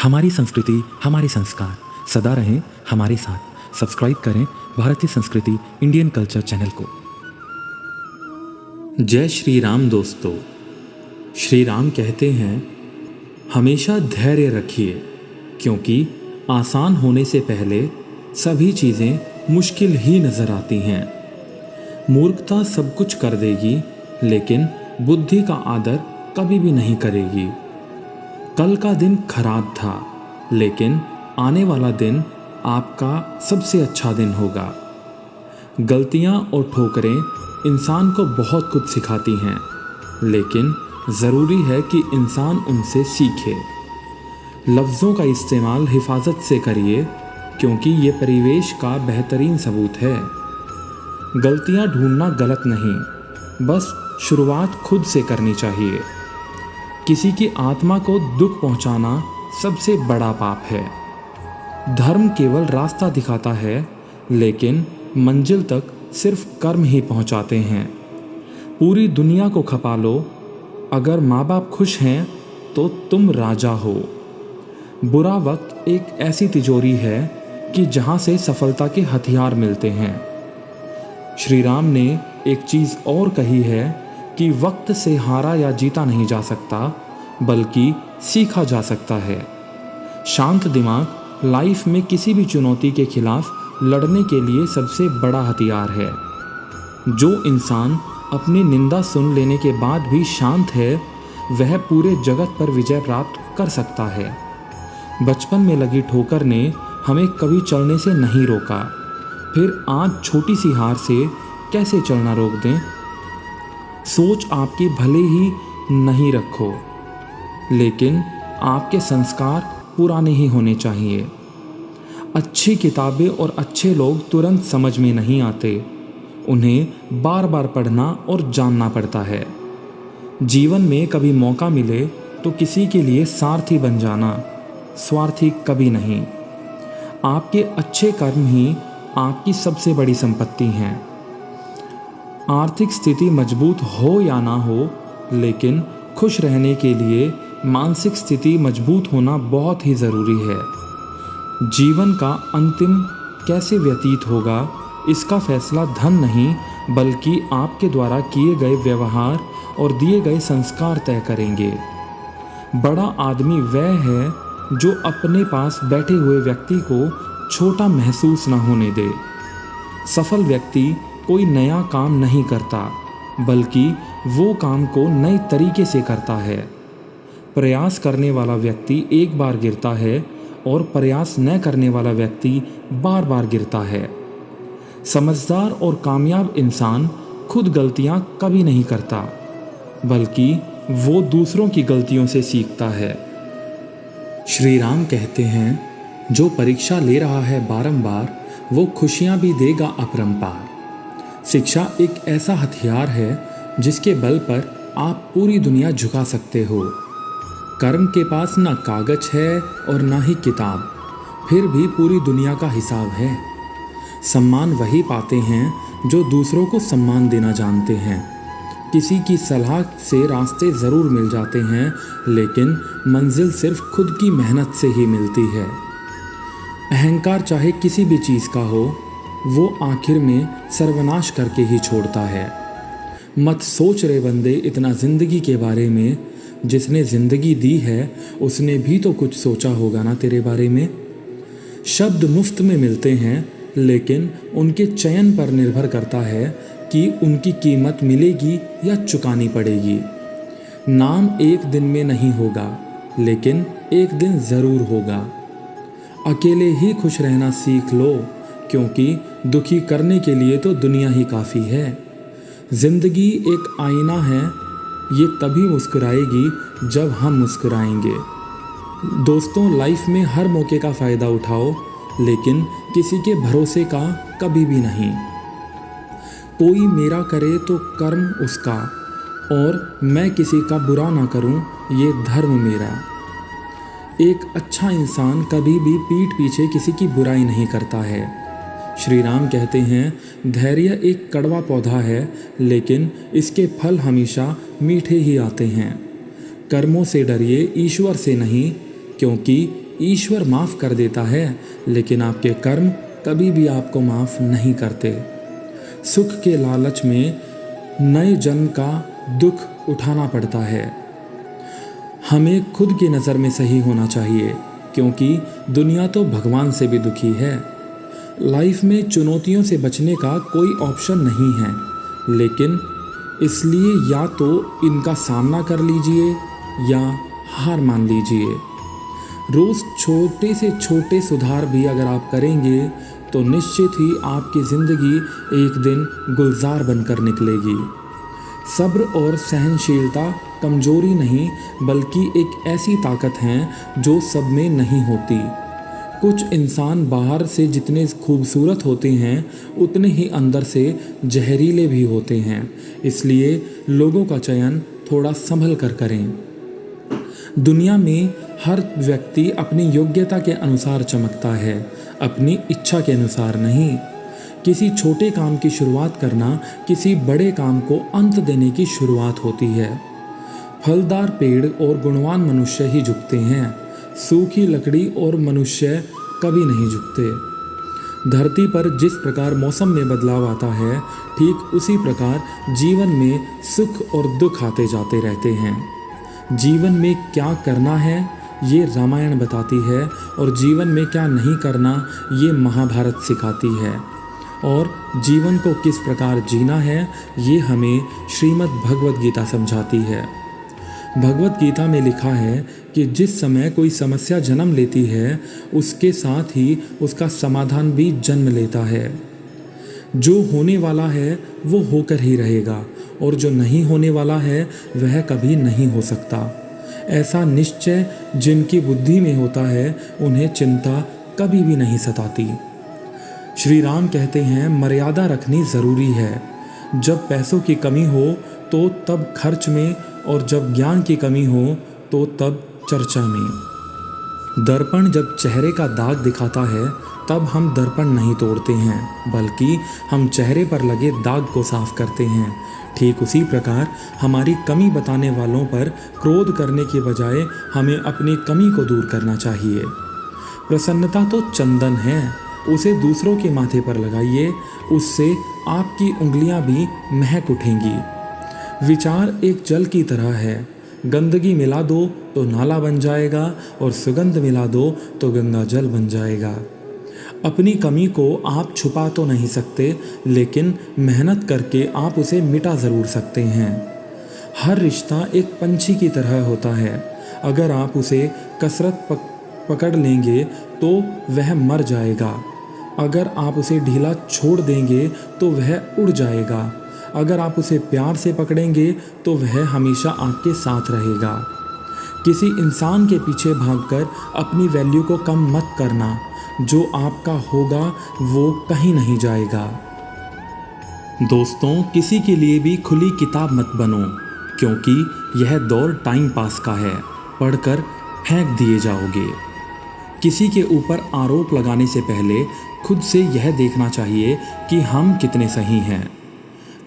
हमारी संस्कृति, हमारे संस्कार सदा रहें हमारे साथ। सब्सक्राइब करें भारतीय संस्कृति इंडियन कल्चर चैनल को। जय श्री राम दोस्तों। श्री राम कहते हैं, हमेशा धैर्य रखिए, क्योंकि आसान होने से पहले सभी चीज़ें मुश्किल ही नज़र आती हैं। मूर्खता सब कुछ कर देगी, लेकिन बुद्धि का आदर कभी भी नहीं करेगी। कल का दिन खराब था, लेकिन आने वाला दिन आपका सबसे अच्छा दिन होगा। गलतियां और ठोकरें इंसान को बहुत कुछ सिखाती हैं, लेकिन ज़रूरी है कि इंसान उनसे सीखे। लफ्ज़ों का इस्तेमाल हिफाजत से करिए, क्योंकि ये परिवेश का बेहतरीन सबूत है। गलतियां ढूंढना गलत नहीं, बस शुरुआत खुद से करनी चाहिए। किसी की आत्मा को दुख पहुंचाना सबसे बड़ा पाप है। धर्म केवल रास्ता दिखाता है, लेकिन मंजिल तक सिर्फ कर्म ही पहुंचाते हैं। पूरी दुनिया को खपा लो, अगर माँ बाप खुश हैं तो तुम राजा हो। बुरा वक्त एक ऐसी तिजोरी है कि जहाँ से सफलता के हथियार मिलते हैं। श्री राम ने एक चीज़ और कही है कि वक्त से हारा या जीता नहीं जा सकता, बल्कि सीखा जा सकता है। शांत दिमाग लाइफ में किसी भी चुनौती के खिलाफ लड़ने के लिए सबसे बड़ा हथियार है। जो इंसान अपनी निंदा सुन लेने के बाद भी शांत है, वह पूरे जगत पर विजय प्राप्त कर सकता है। बचपन में लगी ठोकर ने हमें कभी चलने से नहीं रोका, फिर आज छोटी सी हार से कैसे चलना रोक दें। सोच आपकी भले ही नहीं रखो, लेकिन आपके संस्कार पुराने ही होने चाहिए। अच्छी किताबें और अच्छे लोग तुरंत समझ में नहीं आते, उन्हें बार बार पढ़ना और जानना पड़ता है। जीवन में कभी मौका मिले तो किसी के लिए सारथी बन जाना, स्वार्थी कभी नहीं। आपके अच्छे कर्म ही आपकी सबसे बड़ी संपत्ति हैं। आर्थिक स्थिति मजबूत हो या ना हो, लेकिन खुश रहने के लिए मानसिक स्थिति मजबूत होना बहुत ही ज़रूरी है। जीवन का अंतिम कैसे व्यतीत होगा, इसका फैसला धन नहीं, बल्कि आपके द्वारा किए गए व्यवहार और दिए गए संस्कार तय करेंगे। बड़ा आदमी वह है जो अपने पास बैठे हुए व्यक्ति को छोटा महसूस न होने दे। सफल व्यक्ति कोई नया काम नहीं करता, बल्कि वो काम को नए तरीके से करता है। प्रयास करने वाला व्यक्ति एक बार गिरता है और प्रयास न करने वाला व्यक्ति बार बार गिरता है। समझदार और कामयाब इंसान खुद गलतियां कभी नहीं करता, बल्कि वो दूसरों की गलतियों से सीखता है। श्री राम कहते हैं, जो परीक्षा ले रहा है बारंबार, वो खुशियां भी देगा अपरंपार। शिक्षा एक ऐसा हथियार है जिसके बल पर आप पूरी दुनिया झुका सकते हो। कर्म के पास ना कागज है और ना ही किताब, फिर भी पूरी दुनिया का हिसाब है। सम्मान वही पाते हैं जो दूसरों को सम्मान देना जानते हैं। किसी की सलाह से रास्ते ज़रूर मिल जाते हैं, लेकिन मंजिल सिर्फ खुद की मेहनत से ही मिलती है। अहंकार चाहे किसी भी चीज़ का हो, वो आखिर में सर्वनाश करके ही छोड़ता है। मत सोच रे बंदे इतना ज़िंदगी के बारे में, जिसने ज़िंदगी दी है उसने भी तो कुछ सोचा होगा ना तेरे बारे में। शब्द मुफ्त में मिलते हैं, लेकिन उनके चयन पर निर्भर करता है कि उनकी कीमत मिलेगी या चुकानी पड़ेगी। नाम एक दिन में नहीं होगा, लेकिन एक दिन ज़रूर होगा। अकेले ही खुश रहना सीख लो, क्योंकि दुखी करने के लिए तो दुनिया ही काफ़ी है। ज़िंदगी एक आईना है, ये तभी मुस्कुराएगी जब हम मुस्कुराएंगे। दोस्तों, लाइफ में हर मौके का फ़ायदा उठाओ, लेकिन किसी के भरोसे का कभी भी नहीं। कोई मेरा करे तो कर्म उसका, और मैं किसी का बुरा ना करूं, ये धर्म मेरा। एक अच्छा इंसान कभी भी पीठ पीछे किसी की बुराई नहीं करता है। श्री राम कहते हैं, धैर्य एक कड़वा पौधा है, लेकिन इसके फल हमेशा मीठे ही आते हैं। कर्मों से डरिए, ईश्वर से नहीं, क्योंकि ईश्वर माफ़ कर देता है, लेकिन आपके कर्म कभी भी आपको माफ़ नहीं करते। सुख के लालच में नए जन्म का दुख उठाना पड़ता है। हमें खुद की नज़र में सही होना चाहिए, क्योंकि दुनिया तो भगवान से भी दुखी है। लाइफ में चुनौतियों से बचने का कोई ऑप्शन नहीं है, लेकिन इसलिए या तो इनका सामना कर लीजिए या हार मान लीजिए। रोज़ छोटे से छोटे सुधार भी अगर आप करेंगे तो निश्चित ही आपकी ज़िंदगी एक दिन गुलजार बनकर निकलेगी। सब्र और सहनशीलता कमजोरी नहीं, बल्कि एक ऐसी ताकत है जो सब में नहीं होती। कुछ इंसान बाहर से जितने खूबसूरत होते हैं उतने ही अंदर से जहरीले भी होते हैं, इसलिए लोगों का चयन थोड़ा संभल कर करें। दुनिया में हर व्यक्ति अपनी योग्यता के अनुसार चमकता है, अपनी इच्छा के अनुसार नहीं। किसी छोटे काम की शुरुआत करना किसी बड़े काम को अंत देने की शुरुआत होती है। फलदार पेड़ और गुणवान मनुष्य ही झुकते हैं, सूखी लकड़ी और मनुष्य कभी नहीं झुकते। धरती पर जिस प्रकार मौसम में बदलाव आता है, ठीक उसी प्रकार जीवन में सुख और दुख आते जाते रहते हैं। जीवन में क्या करना है ये रामायण बताती है, और जीवन में क्या नहीं करना ये महाभारत सिखाती है, और जीवन को किस प्रकार जीना है ये हमें श्रीमद् भगवद गीता समझाती है। भगवद गीता में लिखा है कि जिस समय कोई समस्या जन्म लेती है, उसके साथ ही उसका समाधान भी जन्म लेता है। जो होने वाला है वो होकर ही रहेगा, और जो नहीं होने वाला है वह कभी नहीं हो सकता। ऐसा निश्चय जिनकी बुद्धि में होता है, उन्हें चिंता कभी भी नहीं सताती। श्री राम कहते हैं, मर्यादा रखनी ज़रूरी है। जब पैसों की कमी हो तो तब खर्च में, और जब ज्ञान की कमी हो तो तब चर्चा में। दर्पण जब चेहरे का दाग दिखाता है तब हम दर्पण नहीं तोड़ते हैं, बल्कि हम चेहरे पर लगे दाग को साफ करते हैं। ठीक उसी प्रकार हमारी कमी बताने वालों पर क्रोध करने के बजाय हमें अपनी कमी को दूर करना चाहिए। प्रसन्नता तो चंदन है, उसे दूसरों के माथे पर लगाइए, उससे आपकी उंगलियां भी महक उठेंगी। विचार एक जल की तरह है, गंदगी मिला दो तो नाला बन जाएगा, और सुगंध मिला दो तो गंगा जल बन जाएगा। अपनी कमी को आप छुपा तो नहीं सकते, लेकिन मेहनत करके आप उसे मिटा ज़रूर सकते हैं। हर रिश्ता एक पंछी की तरह होता है, अगर आप उसे कसरत पकड़ लेंगे तो वह मर जाएगा। अगर आप उसे ढीला छोड़ देंगे तो वह उड़ जाएगा। अगर आप उसे प्यार से पकड़ेंगे तो वह हमेशा आपके साथ रहेगा। किसी इंसान के पीछे भागकर अपनी वैल्यू को कम मत करना, जो आपका होगा वो कहीं नहीं जाएगा। दोस्तों, किसी के लिए भी खुली किताब मत बनो, क्योंकि यह दौर टाइम पास का है, पढ़कर फेंक दिए जाओगे। किसी के ऊपर आरोप लगाने से पहले खुद से यह देखना चाहिए कि हम कितने सही हैं।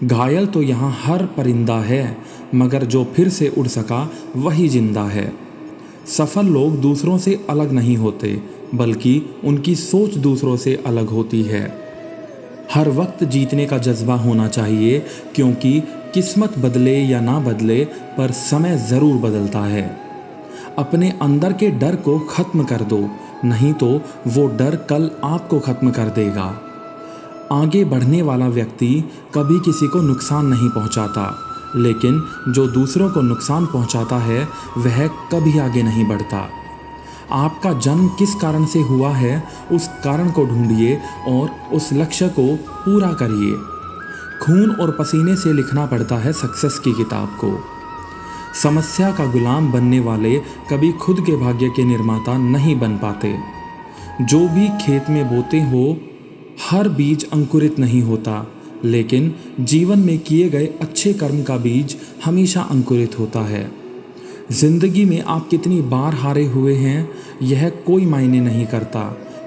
घायल तो यहाँ हर परिंदा है, मगर जो फिर से उड़ सका वही जिंदा है। सफल लोग दूसरों से अलग नहीं होते, बल्कि उनकी सोच दूसरों से अलग होती है। हर वक्त जीतने का जज्बा होना चाहिए, क्योंकि किस्मत बदले या ना बदले पर समय ज़रूर बदलता है। अपने अंदर के डर को ख़त्म कर दो, नहीं तो वो डर कल आपको ख़त्म कर देगा। आगे बढ़ने वाला व्यक्ति कभी किसी को नुकसान नहीं पहुंचाता, लेकिन जो दूसरों को नुकसान पहुंचाता है वह कभी आगे नहीं बढ़ता। आपका जन्म किस कारण से हुआ है, उस कारण को ढूंढिए और उस लक्ष्य को पूरा करिए। खून और पसीने से लिखना पड़ता है सक्सेस की किताब को। समस्या का गुलाम बनने वाले कभी खुद के भाग्य के निर्माता नहीं बन पाते। जो भी खेत में बोते हो, हर बीज अंकुरित नहीं होता, लेकिन जीवन में किए गए अच्छे कर्म का बीज हमेशा अंकुरित होता है। जिंदगी में आप कितनी बार हारे हुए हैं यह कोई मायने नहीं करता,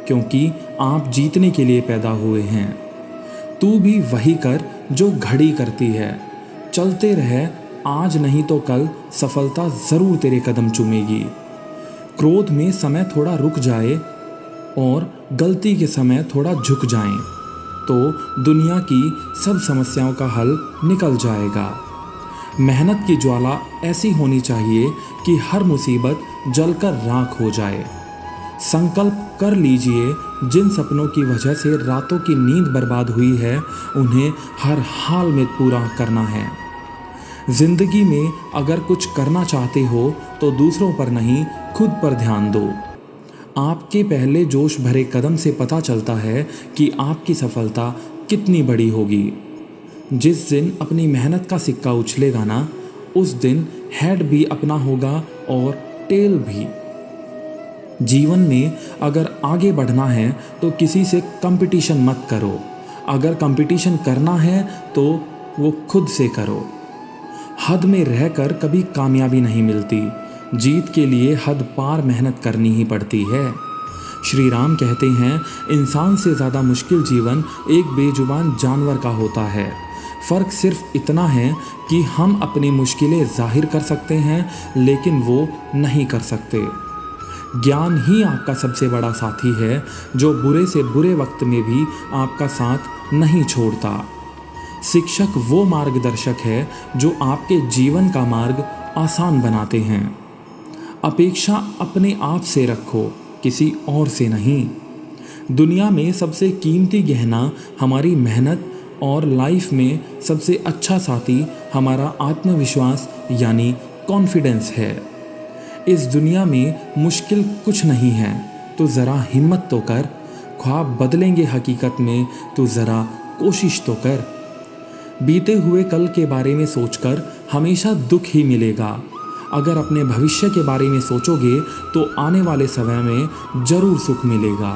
क्योंकि आप जीतने के लिए पैदा हुए हैं। तू भी वही कर जो घड़ी करती है। चलते रह, आज नहीं तो कल सफलता ज़रूर तेरे कदम चूमेगी। क्रोध में समय थोड़ा रुक जाए और गलती के समय थोड़ा झुक जाएं, तो दुनिया की सब समस्याओं का हल निकल जाएगा। मेहनत की ज्वाला ऐसी होनी चाहिए कि हर मुसीबत जलकर राख हो जाए। संकल्प कर लीजिए, जिन सपनों की वजह से रातों की नींद बर्बाद हुई है उन्हें हर हाल में पूरा करना है। जिंदगी में अगर कुछ करना चाहते हो तो दूसरों पर नहीं, खुद पर ध्यान दो। आपके पहले जोश भरे कदम से पता चलता है कि आपकी सफलता कितनी बड़ी होगी। जिस दिन अपनी मेहनत का सिक्का उछलेगा ना, उस दिन हेड भी अपना होगा और टेल भी। जीवन में अगर आगे बढ़ना है तो किसी से कंपटीशन मत करो। अगर कंपटीशन करना है तो वो खुद से करो। हद में रहकर कभी कामयाबी नहीं मिलती। जीत के लिए हद पार मेहनत करनी ही पड़ती है। श्री राम कहते हैं, इंसान से ज़्यादा मुश्किल जीवन एक बेजुबान जानवर का होता है। फ़र्क सिर्फ इतना है कि हम अपनी मुश्किलें जाहिर कर सकते हैं, लेकिन वो नहीं कर सकते। ज्ञान ही आपका सबसे बड़ा साथी है, जो बुरे से बुरे वक्त में भी आपका साथ नहीं छोड़ता। शिक्षक वो मार्गदर्शक है जो आपके जीवन का मार्ग आसान बनाते हैं। अपेक्षा अपने आप से रखो, किसी और से नहीं। दुनिया में सबसे कीमती गहना हमारी मेहनत और लाइफ में सबसे अच्छा साथी हमारा आत्मविश्वास यानी कॉन्फिडेंस है। इस दुनिया में मुश्किल कुछ नहीं है, तो ज़रा हिम्मत तो कर। ख्वाब बदलेंगे हकीकत में, तो ज़रा कोशिश तो कर। बीते हुए कल के बारे में सोचकर हमेशा दुख ही मिलेगा। अगर अपने भविष्य के बारे में सोचोगे तो आने वाले समय में ज़रूर सुख मिलेगा।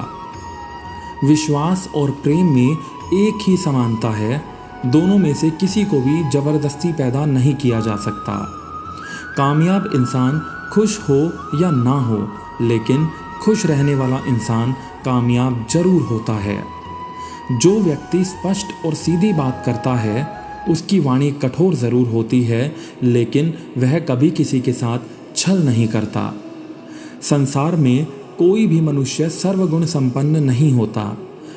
विश्वास और प्रेम में एक ही समानता है, दोनों में से किसी को भी ज़बरदस्ती पैदा नहीं किया जा सकता। कामयाब इंसान खुश हो या ना हो, लेकिन खुश रहने वाला इंसान कामयाब जरूर होता है। जो व्यक्ति स्पष्ट और सीधी बात करता है, उसकी वाणी कठोर ज़रूर होती है, लेकिन वह कभी किसी के साथ छल नहीं करता। संसार में कोई भी मनुष्य सर्वगुण संपन्न नहीं होता,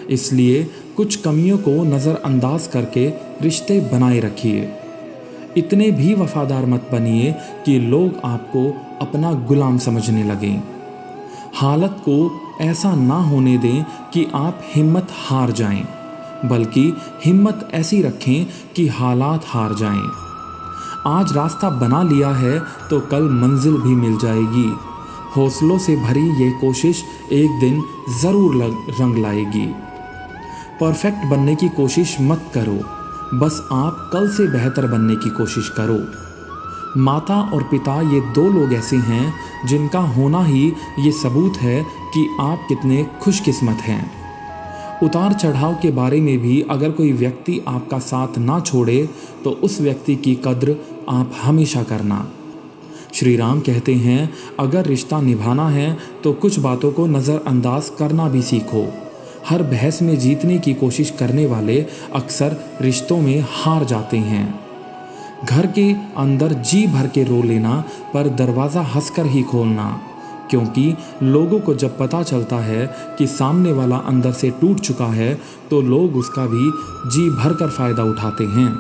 इसलिए कुछ कमियों को नज़रअंदाज करके रिश्ते बनाए रखिए। इतने भी वफादार मत बनिए कि लोग आपको अपना गुलाम समझने लगें। हालत को ऐसा ना होने दें कि आप हिम्मत हार जाएं, बल्कि हिम्मत ऐसी रखें कि हालात हार जाएं। आज रास्ता बना लिया है तो कल मंजिल भी मिल जाएगी। हौसलों से भरी ये कोशिश एक दिन ज़रूर रंग लाएगी। परफेक्ट बनने की कोशिश मत करो, बस आप कल से बेहतर बनने की कोशिश करो। माता और पिता ये दो लोग ऐसे हैं जिनका होना ही ये सबूत है कि आप कितने खुशकिस्मत हैं। उतार चढ़ाव के बारे में भी अगर कोई व्यक्ति आपका साथ ना छोड़े तो उस व्यक्ति की कद्र आप हमेशा करना। श्री राम कहते हैं, अगर रिश्ता निभाना है तो कुछ बातों को नज़रअंदाज करना भी सीखो। हर बहस में जीतने की कोशिश करने वाले अक्सर रिश्तों में हार जाते हैं। घर के अंदर जी भर के रो लेना, पर दरवाज़ा हंसकर ही खोलना, क्योंकि लोगों को जब पता चलता है कि सामने वाला अंदर से टूट चुका है तो लोग उसका भी जी भर कर फ़ायदा उठाते हैं।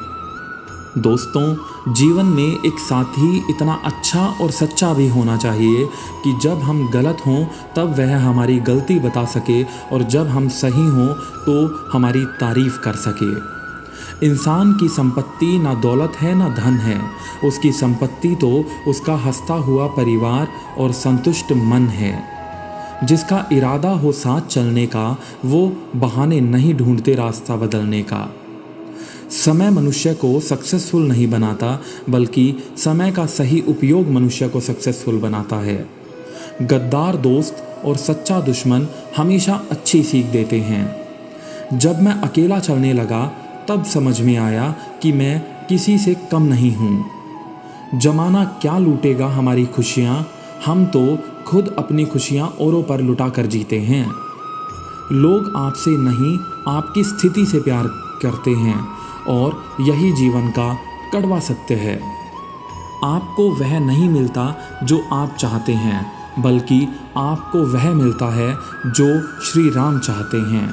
दोस्तों, जीवन में एक साथी इतना अच्छा और सच्चा भी होना चाहिए कि जब हम गलत हों तब वह हमारी गलती बता सके, और जब हम सही हों तो हमारी तारीफ़ कर सके। इंसान की संपत्ति ना दौलत है ना धन है, उसकी संपत्ति तो उसका हंसता हुआ परिवार और संतुष्ट मन है। जिसका इरादा हो साथ चलने का, वो बहाने नहीं ढूंढते रास्ता बदलने का। समय मनुष्य को सक्सेसफुल नहीं बनाता, बल्कि समय का सही उपयोग मनुष्य को सक्सेसफुल बनाता है। गद्दार दोस्त और सच्चा दुश्मन हमेशा अच्छी सीख देते हैं। जब मैं अकेला चलने लगा तब समझ में आया कि मैं किसी से कम नहीं हूँ। जमाना क्या लूटेगा हमारी खुशियाँ, हम तो खुद अपनी खुशियाँ औरों पर लुटा कर जीते हैं। लोग आपसे नहीं, आपकी स्थिति से प्यार करते हैं, और यही जीवन का कड़वा सत्य है। आपको वह नहीं मिलता जो आप चाहते हैं, बल्कि आपको वह मिलता है जो श्री राम चाहते हैं।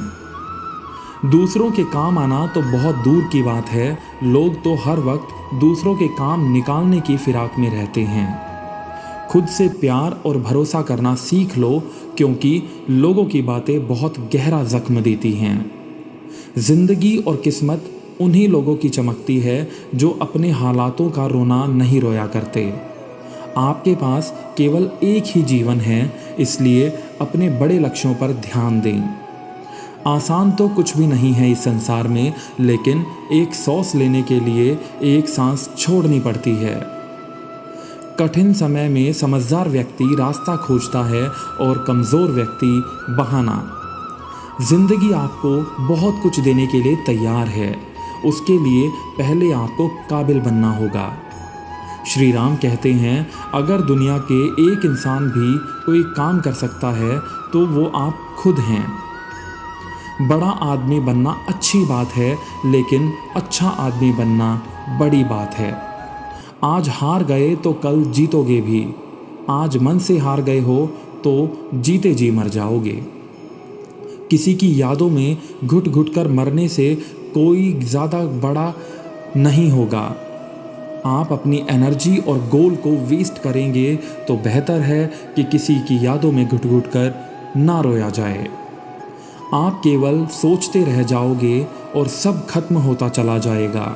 दूसरों के काम आना तो बहुत दूर की बात है, लोग तो हर वक्त दूसरों के काम निकालने की फिराक में रहते हैं। खुद से प्यार और भरोसा करना सीख लो, क्योंकि लोगों की बातें बहुत गहरा जख्म देती हैं। जिंदगी और किस्मत उन्हीं लोगों की चमकती है जो अपने हालातों का रोना नहीं रोया करते। आपके पास केवल एक ही जीवन है, इसलिए अपने बड़े लक्ष्यों पर ध्यान दें। आसान तो कुछ भी नहीं है इस संसार में, लेकिन एक सांस लेने के लिए एक सांस छोड़नी पड़ती है। कठिन समय में समझदार व्यक्ति रास्ता खोजता है और कमज़ोर व्यक्ति बहाना। जिंदगी आपको बहुत कुछ देने के लिए तैयार है, उसके लिए पहले आपको काबिल बनना होगा। श्री राम कहते हैं, अगर दुनिया के एक इंसान भी कोई काम कर सकता है तो वो आप खुद हैं। बड़ा आदमी बनना अच्छी बात है, लेकिन अच्छा आदमी बनना बड़ी बात है। आज हार गए तो कल जीतोगे भी। आज मन से हार गए हो तो जीते जी मर जाओगे। किसी की यादों में घुट घुट कर मरने से कोई ज़्यादा बड़ा नहीं होगा। आप अपनी एनर्जी और गोल को वेस्ट करेंगे तो बेहतर है कि किसी की यादों में घुट घुट कर ना रोया जाए। आप केवल सोचते रह जाओगे और सब खत्म होता चला जाएगा।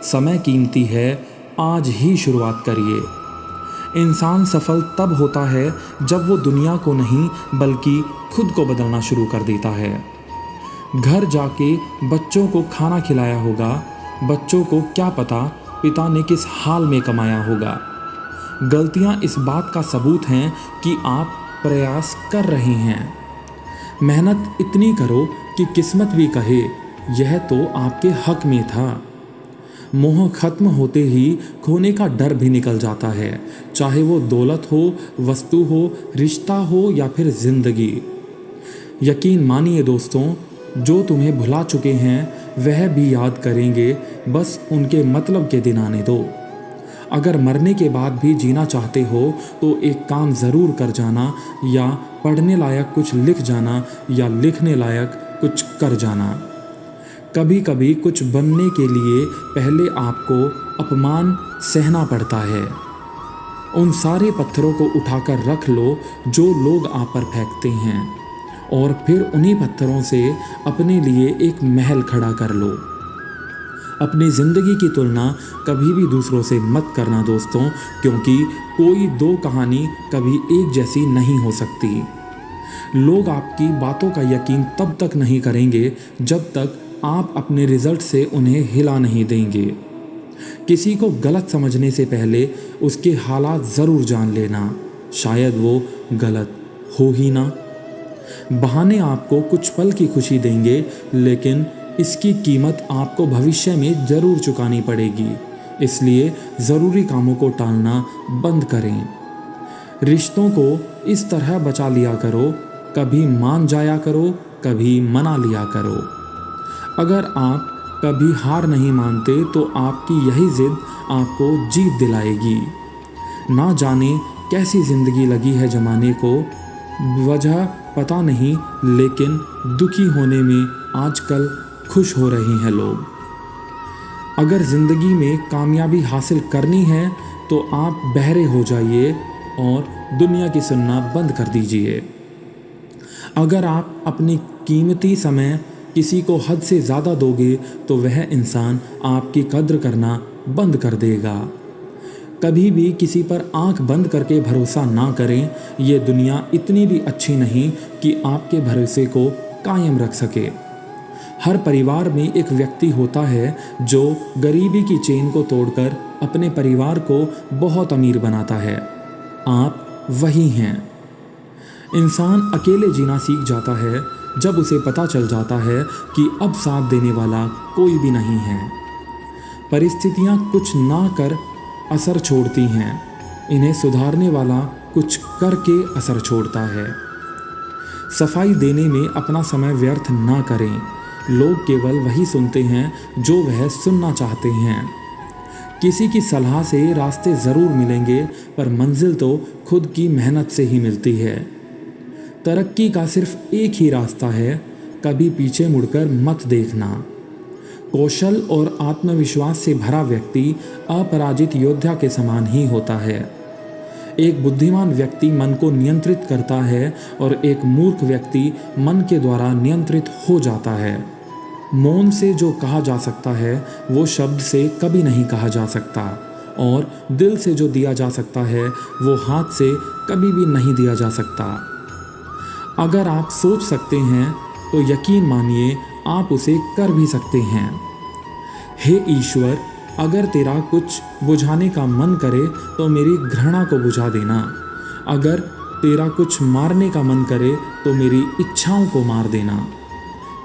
समय कीमती है, आज ही शुरुआत करिए। इंसान सफल तब होता है जब वो दुनिया को नहीं बल्कि खुद को बदलना शुरू कर देता है। घर जाके बच्चों को खाना खिलाया होगा, बच्चों को क्या पता पिता ने किस हाल में कमाया होगा। गलतियां इस बात का सबूत हैं कि आप प्रयास कर रहे हैं। मेहनत इतनी करो कि किस्मत भी कहे यह तो आपके हक में था। मोह खत्म होते ही खोने का डर भी निकल जाता है, चाहे वो दौलत हो, वस्तु हो, रिश्ता हो या फिर जिंदगी। यकीन मानिए दोस्तों, जो तुम्हें भुला चुके हैं वह भी याद करेंगे, बस उनके मतलब के दिन आने दो। अगर मरने के बाद भी जीना चाहते हो तो एक काम ज़रूर कर जाना, या पढ़ने लायक कुछ लिख जाना, या लिखने लायक कुछ कर जाना। कभी कभी कुछ बनने के लिए पहले आपको अपमान सहना पड़ता है। उन सारे पत्थरों को उठाकर रख लो जो लोग आप पर फेंकते हैं, और फिर उन्हीं पत्थरों से अपने लिए एक महल खड़ा कर लो। अपनी ज़िंदगी की तुलना कभी भी दूसरों से मत करना दोस्तों, क्योंकि कोई दो कहानी कभी एक जैसी नहीं हो सकती। लोग आपकी बातों का यकीन तब तक नहीं करेंगे जब तक आप अपने रिजल्ट से उन्हें हिला नहीं देंगे। किसी को गलत समझने से पहले उसके हालात ज़रूर जान लेना, शायद वो गलत हो ही ना। बहाने आपको कुछ पल की खुशी देंगे, लेकिन इसकी कीमत आपको भविष्य में ज़रूर चुकानी पड़ेगी। इसलिए ज़रूरी कामों को टालना बंद करें। रिश्तों को इस तरह बचा लिया करो, कभी मान जाया करो, कभी मना लिया करो। अगर आप कभी हार नहीं मानते तो आपकी यही जिद आपको जीत दिलाएगी। ना जाने कैसी ज़िंदगी लगी है ज़माने को, वजह पता नहीं, लेकिन दुखी होने में आजकल खुश हो रहे हैं लोग। अगर ज़िंदगी में कामयाबी हासिल करनी है तो आप बहरे हो जाइए और दुनिया की सुनना बंद कर दीजिए। अगर आप अपनी कीमती समय किसी को हद से ज़्यादा दोगे तो वह इंसान आपकी कद्र करना बंद कर देगा। कभी भी किसी पर आंख बंद करके भरोसा ना करें। ये दुनिया इतनी भी अच्छी नहीं कि आपके भरोसे को कायम रख सके। हर परिवार में एक व्यक्ति होता है जो गरीबी की चेन को तोड़कर अपने परिवार को बहुत अमीर बनाता है। आप वही हैं। इंसान अकेले जीना सीख जाता है जब उसे पता चल जाता है कि अब साथ देने वाला कोई भी नहीं है। परिस्थितियाँ कुछ ना कर असर छोड़ती हैं, इन्हें सुधारने वाला कुछ करके असर छोड़ता है। सफाई देने में अपना समय व्यर्थ ना करें। लोग केवल वही सुनते हैं जो वह सुनना चाहते हैं। किसी की सलाह से रास्ते ज़रूर मिलेंगे, पर मंजिल तो खुद की मेहनत से ही मिलती है। तरक्की का सिर्फ एक ही रास्ता है, कभी पीछे मुड़कर मत देखना। कौशल और आत्मविश्वास से भरा व्यक्ति अपराजित योद्धा के समान ही होता है। एक बुद्धिमान व्यक्ति मन को नियंत्रित करता है और एक मूर्ख व्यक्ति मन के द्वारा नियंत्रित हो जाता है। मौन से जो कहा जा सकता है वो शब्द से कभी नहीं कहा जा सकता, और दिल से जो दिया जा सकता है वो हाथ से कभी भी नहीं दिया जा सकता। अगर आप सोच सकते हैं तो यकीन मानिए आप उसे कर भी सकते हैं। हे ईश्वर, अगर तेरा कुछ बुझाने का मन करे तो मेरी घृणा को बुझा देना। अगर तेरा कुछ मारने का मन करे तो मेरी इच्छाओं को मार देना।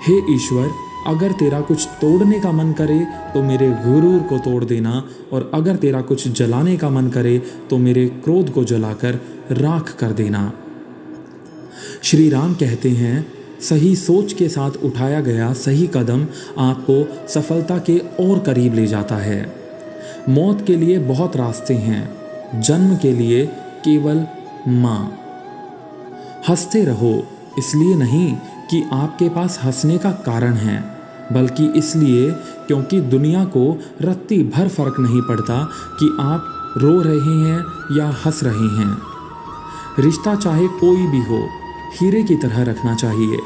हे ईश्वर, अगर तेरा कुछ तोड़ने का मन करे तो मेरे गुरूर को तोड़ देना, और अगर तेरा कुछ जलाने का मन करे तो मेरे क्रोध को जलाकर राख कर देना। श्री राम कहते हैं, सही सोच के साथ उठाया गया सही कदम आपको सफलता के और करीब ले जाता है। मौत के लिए बहुत रास्ते हैं, जन्म के लिए केवल माँ। हंसते रहो, इसलिए नहीं कि आपके पास हंसने का कारण है, बल्कि इसलिए क्योंकि दुनिया को रत्ती भर फर्क नहीं पड़ता कि आप रो रहे हैं या हंस रहे हैं। रिश्ता चाहे कोई भी हो, हीरे की तरह रखना चाहिए,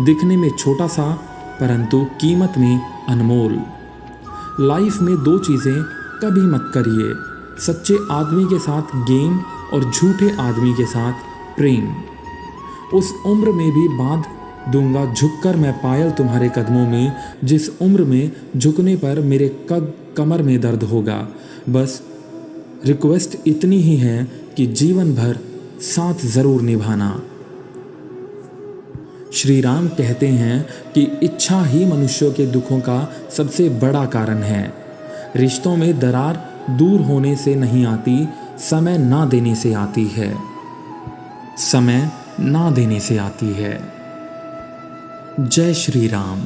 दिखने में छोटा सा परंतु कीमत में अनमोल। लाइफ में दो चीज़ें कभी मत करिए, सच्चे आदमी के साथ गेम और झूठे आदमी के साथ प्रेम। उस उम्र में भी बांध दूंगा झुककर मैं पायल तुम्हारे कदमों में, जिस उम्र में झुकने पर मेरे कमर में दर्द होगा। बस रिक्वेस्ट इतनी ही है कि जीवन भर साथ ज़रूर निभाना। श्री राम कहते हैं कि इच्छा ही मनुष्यों के दुखों का सबसे बड़ा कारण है। रिश्तों में दरार दूर होने से नहीं आती, समय ना देने से आती है। समय ना देने से आती है। जय श्री राम।